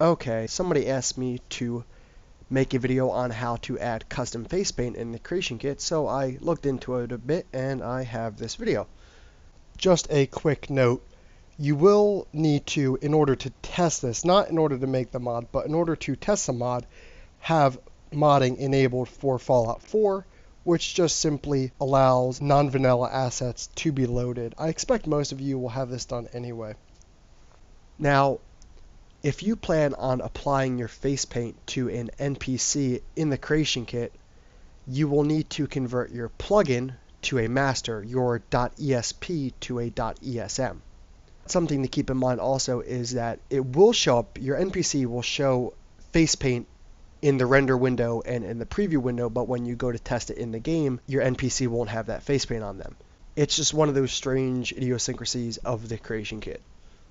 Okay, somebody asked me to make a video on how to add custom face paint in the creation kit, so I looked into it a bit and I have this video. Just a quick note, you will need to, in order to test this, not in order to make the mod, but in order to test the mod, have modding enabled for Fallout 4, which just simply allows non-vanilla assets to be loaded. I expect most of you will have this done anyway. Now, if you plan on applying your face paint to an NPC in the creation kit, you will need to convert your plugin to a master, your .esp to a .esm. Something to keep in mind also is that it will show up, your NPC will show face paint in the render window and in the preview window, but when you go to test it in the game, your NPC won't have that face paint on them. It's just one of those strange idiosyncrasies of the creation kit.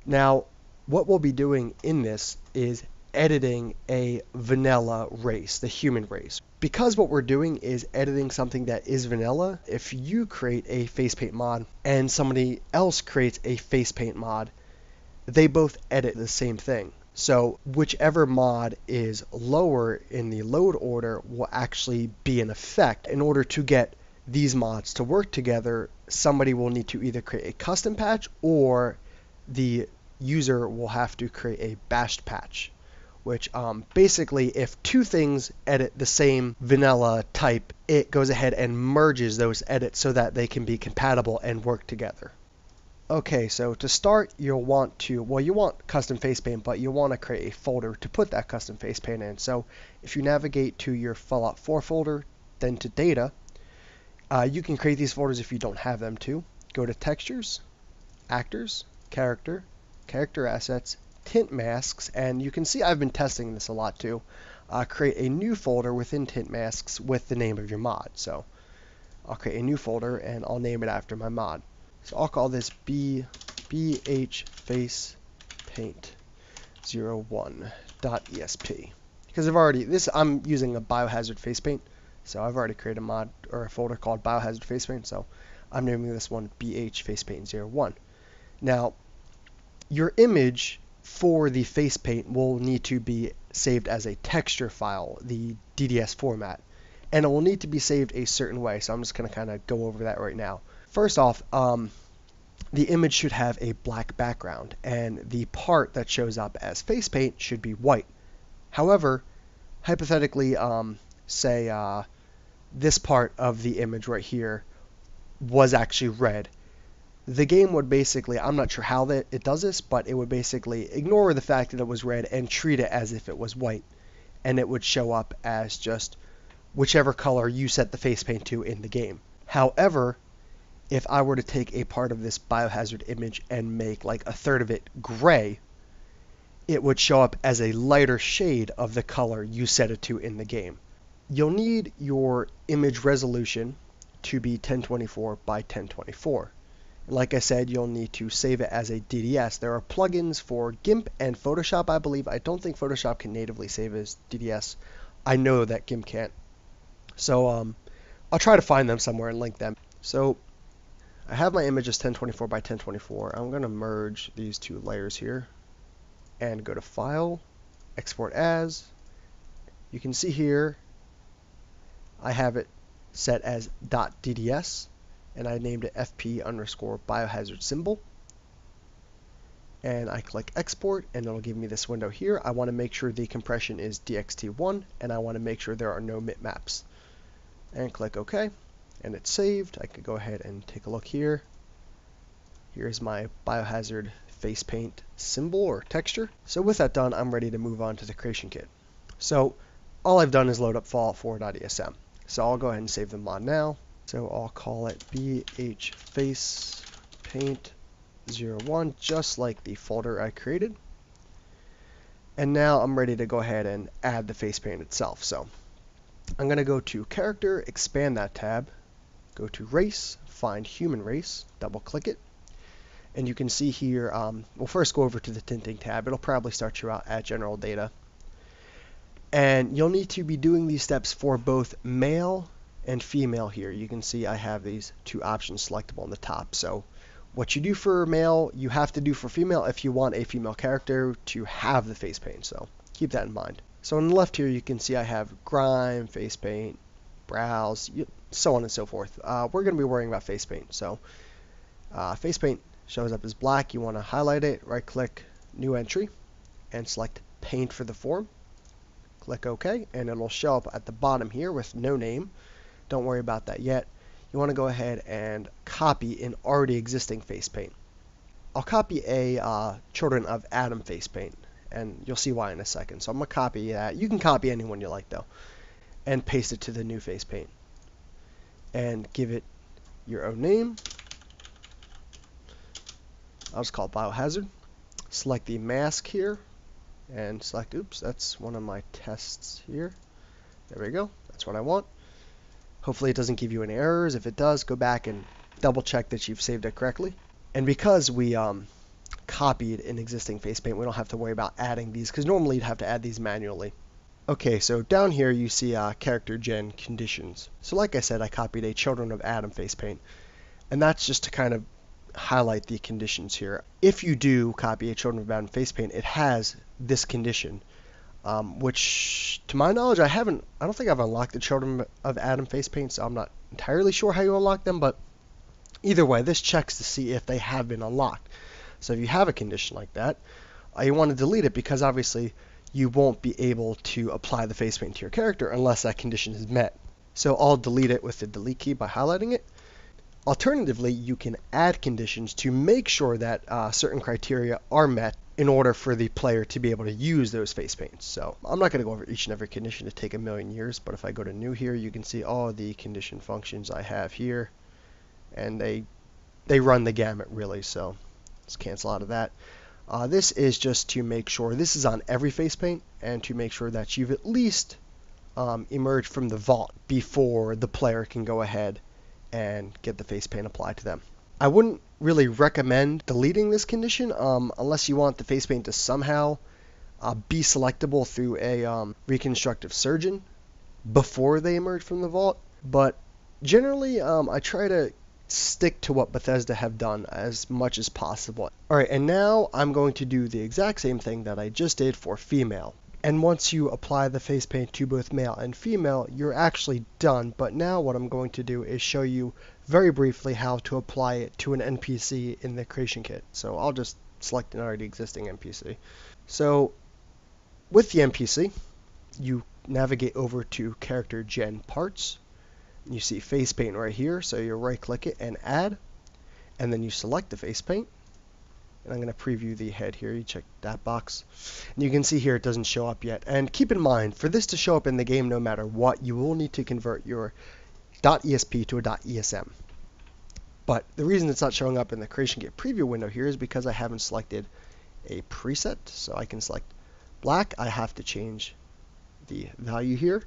Now, what we'll be doing in this is editing a vanilla race, the human race. Because what we're doing is editing something that is vanilla, if you create a face paint mod and somebody else creates a face paint mod, they both edit the same thing. So whichever mod is lower in the load order will actually be in effect. In order to get these mods to work together, somebody will need to either create a custom patch or the user will have to create a bashed patch, which basically if two things edit the same vanilla type, it goes ahead and merges those edits so that they can be compatible and work together. Okay, so to start, you want custom face paint, but you want to create a folder to put that custom face paint in. So if you navigate to your Fallout 4 folder, then to data, you can create these folders if you don't have them to. Go to textures, actors, character assets, tint masks, and you can see I've been testing this a lot too. Create a new folder within tint masks with the name of your mod. So I'll create a new folder and I'll name it after my mod. So I'll call this BH face paint 01.esp because I'm using a biohazard face paint, so I've already created a mod or a folder called biohazard face paint, so I'm naming this one BH face paint 01. Now, your image for the face paint will need to be saved as a texture file, the DDS format, and it will need to be saved a certain way. So I'm just going to kind of go over that right now. First off, the image should have a black background, and the part that shows up as face paint should be white. However, hypothetically, say this part of the image right here was actually red. The game would basically, I'm not sure how it does this, but it would basically ignore the fact that it was red and treat it as if it was white. And it would show up as just whichever color you set the face paint to in the game. However, if I were to take a part of this biohazard image and make like a third of it gray, it would show up as a lighter shade of the color you set it to in the game. You'll need your image resolution to be 1024 by 1024. Like I said, you'll need to save it as a DDS. There are plugins for GIMP and Photoshop, I believe. I don't think Photoshop can natively save as DDS. I know that GIMP can't. So I'll try to find them somewhere and link them. So I have my image as 1024 by 1024. I'm going to merge these two layers here and go to File, Export As. You can see here I have it set as .dds. And I named it fp_biohazard symbol. And I click export and it'll give me this window here. I want to make sure the compression is DXT1 and I want to make sure there are no bitmaps. And click OK. And it's saved. I could go ahead and take a look here. Here's my biohazard face paint symbol or texture. So with that done, I'm ready to move on to the creation kit. So all I've done is load up Fallout4.esm. So I'll go ahead and save the mod now. So I'll call it BH face paint 01, just like the folder I created. And now I'm ready to go ahead and add the face paint itself. So I'm going to go to character, expand that tab, go to race, find human race, double click it. And you can see here, we'll first go over to the tinting tab. It'll probably start you out at general data. And you'll need to be doing these steps for both male and female here. You can see I have these two options selectable on the top. So What you do for male, you have to do for female if you want a female character to have the face paint. So keep that in mind. So on the left here, you can see I have grime, face paint, browse, so on and so forth. We're going to be worrying about face paint. So face paint shows up as black. You want to highlight it, right click, new entry, and select paint for the form. Click OK, and it'll show up at the bottom here with no name. Don't worry about that yet. You want to go ahead and copy an already existing face paint. I'll copy a Children of Adam face paint, and you'll see why in a second. So I'm going to copy that. You can copy any one you like though, and paste it to the new face paint. And give it your own name. I'll just call it Biohazard. Select the mask here, and select, oops, that's one of my tests here. There we go, that's what I want. Hopefully it doesn't give you any errors. If it does, go back and double check that you've saved it correctly. And because we copied an existing face paint, we don't have to worry about adding these, because normally you'd have to add these manually. Okay, so down here you see character gen conditions. So like I said, I copied a Children of Adam face paint, and that's just to kind of highlight the conditions here. If you do copy a Children of Adam face paint, it has this condition, which to my knowledge I don't think I've unlocked the Children of Adam face paint, so I'm not entirely sure how you unlock them, but either way, this checks to see if they have been unlocked. So if you have a condition like that, you want to delete it, because obviously you won't be able to apply the face paint to your character unless that condition is met. So I'll delete it with the delete key by highlighting it. Alternatively, you can add conditions to make sure that certain criteria are met in order for the player to be able to use those face paints. So I'm not going to go over each and every condition to take a million years, but if I go to new here, you can see all the condition functions I have here, and they run the gamut really, so let's cancel out of that. This is just to make sure, this is on every face paint, and to make sure that you've at least emerged from the vault before the player can go ahead and get the face paint applied to them. I wouldn't really recommend deleting this condition unless you want the face paint to somehow be selectable through a reconstructive surgeon before they emerge from the vault. But generally, I try to stick to what Bethesda have done as much as possible. Alright, and now I'm going to do the exact same thing that I just did for female. And once you apply the face paint to both male and female, you're actually done. But now what I'm going to do is show you very briefly how to apply it to an NPC in the creation kit. So I'll just select an already existing NPC. So with the NPC, you navigate over to Character Gen Parts. You see face paint right here, so you right click it and add, and then you select the face paint. And I'm going to preview the head here. You check that box, and you can see here it doesn't show up yet. And keep in mind, for this to show up in the game no matter what, you will need to convert your .esp to a .esm. But the reason it's not showing up in the creation kit preview window here is because I haven't selected a preset. So I can select black. I have to change the value here.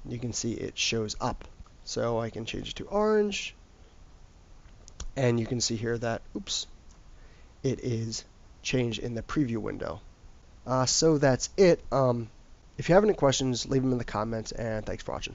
You can see it shows up. So I can change it to orange, and you can see here that, oops, it is changed in the preview window. So that's it. If you have any questions, leave them in the comments, and thanks for watching.